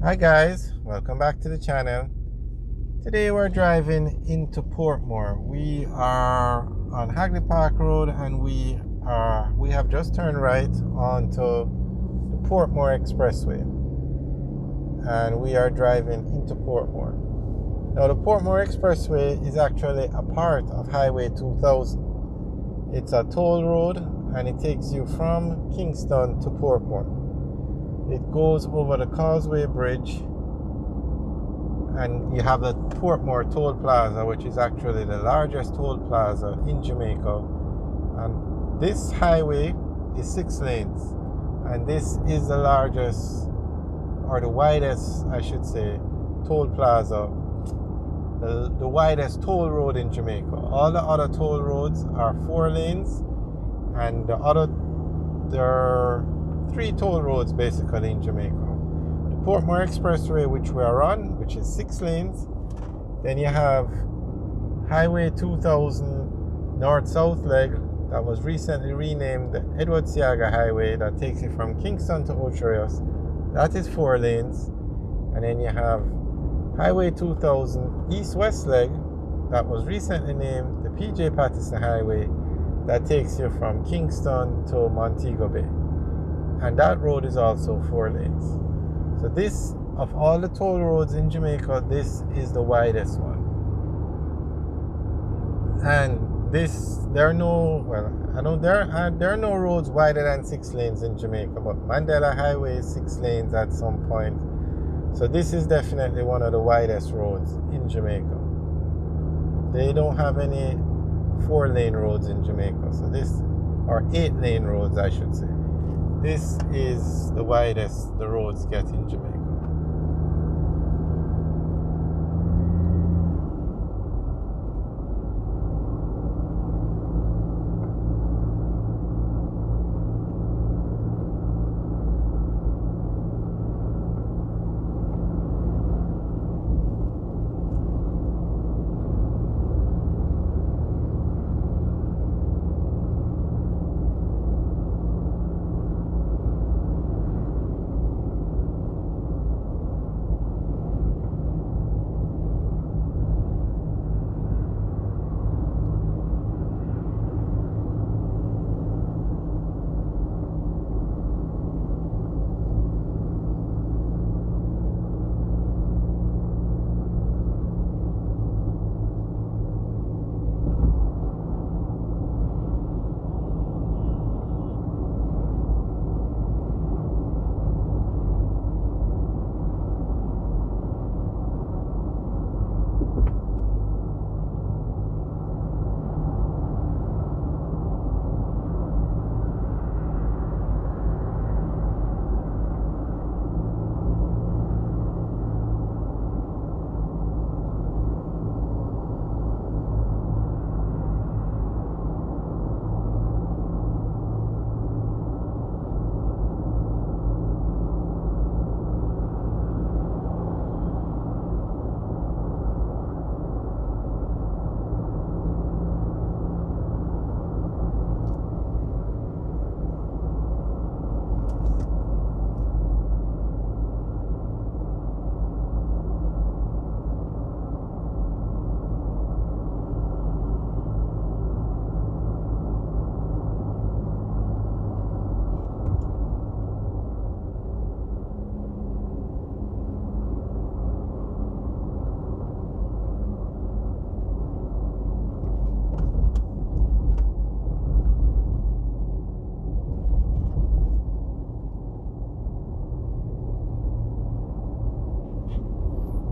Hi guys, welcome back to the channel. Today we're driving into Portmore. We are on Hagley Park Road and we have just turned right onto the Portmore Expressway and we are driving into Portmore. Now the Portmore Expressway is actually a part of Highway 2000. It's a toll road and it takes you from Kingston to Portmore. It goes over the Causeway Bridge and you have the Portmore Toll Plaza, which is actually the largest toll plaza in Jamaica. And this highway is 6 lanes, and this is the largest, or the widest, I should say, toll plaza, the widest toll road in Jamaica. All the other toll roads are 4 lanes, and there are 3 toll roads basically in Jamaica. Portmore Expressway, which we are on, which is 6 lanes. Then you have Highway 2000 North-South leg that was recently renamed the Edward Seaga Highway that takes you from Kingston to Ocho. That is 4 lanes. And then you have Highway 2000 East-West leg that was recently named the PJ Patterson Highway that takes you from Kingston to Montego Bay. And that road is also 4 lanes. So this, of all the toll roads in Jamaica, this is the widest one. And there are no roads wider than 6 lanes in Jamaica, but Mandela Highway is 6 lanes at some point. So this is definitely one of the widest roads in Jamaica. They don't have any 4-lane roads in Jamaica. So or 8-lane roads, I should say. This is the widest the roads get in Jamaica.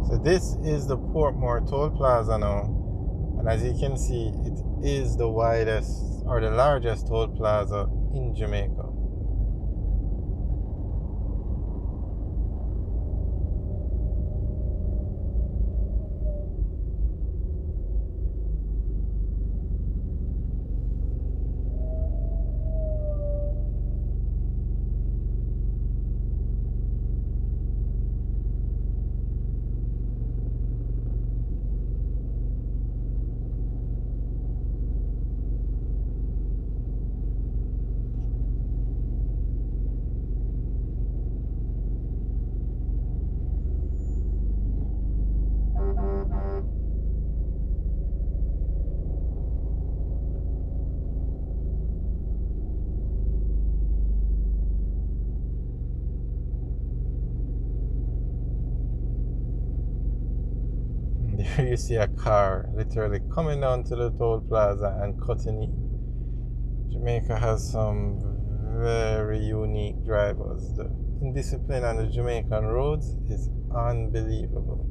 So this is the Portmore Toll Plaza now, and as you can see, it is the widest or the largest toll plaza in Jamaica. There you see a car literally coming down to the toll plaza and cutting in. Jamaica has some very unique drivers. The indiscipline on the Jamaican roads is unbelievable.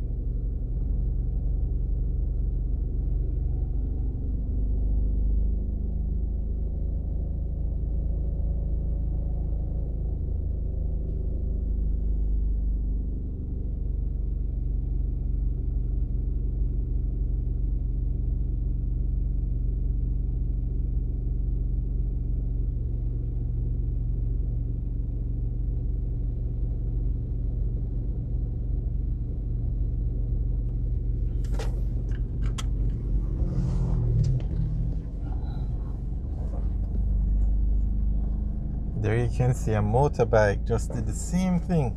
There you can see a motorbike just did the same thing.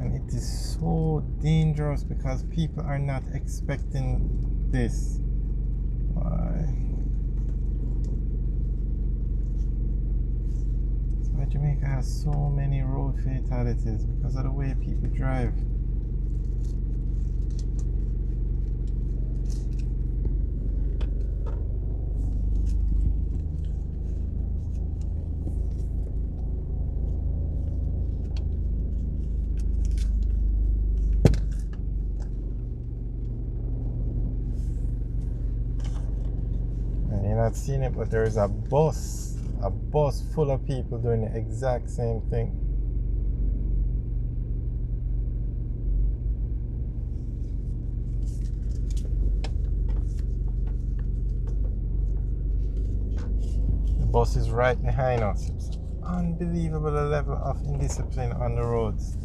And it is so dangerous because people are not expecting this. Why? That's why Jamaica has so many road fatalities, because of the way people drive. You're not seeing it, but there is a bus full of people doing the exact same thing. The bus is right behind us. It's unbelievable the level of indiscipline on the roads.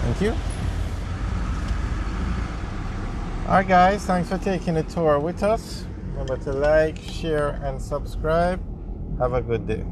Thank you. Alright guys, thanks for taking the tour with us. Remember to like, share and subscribe. Have a good day.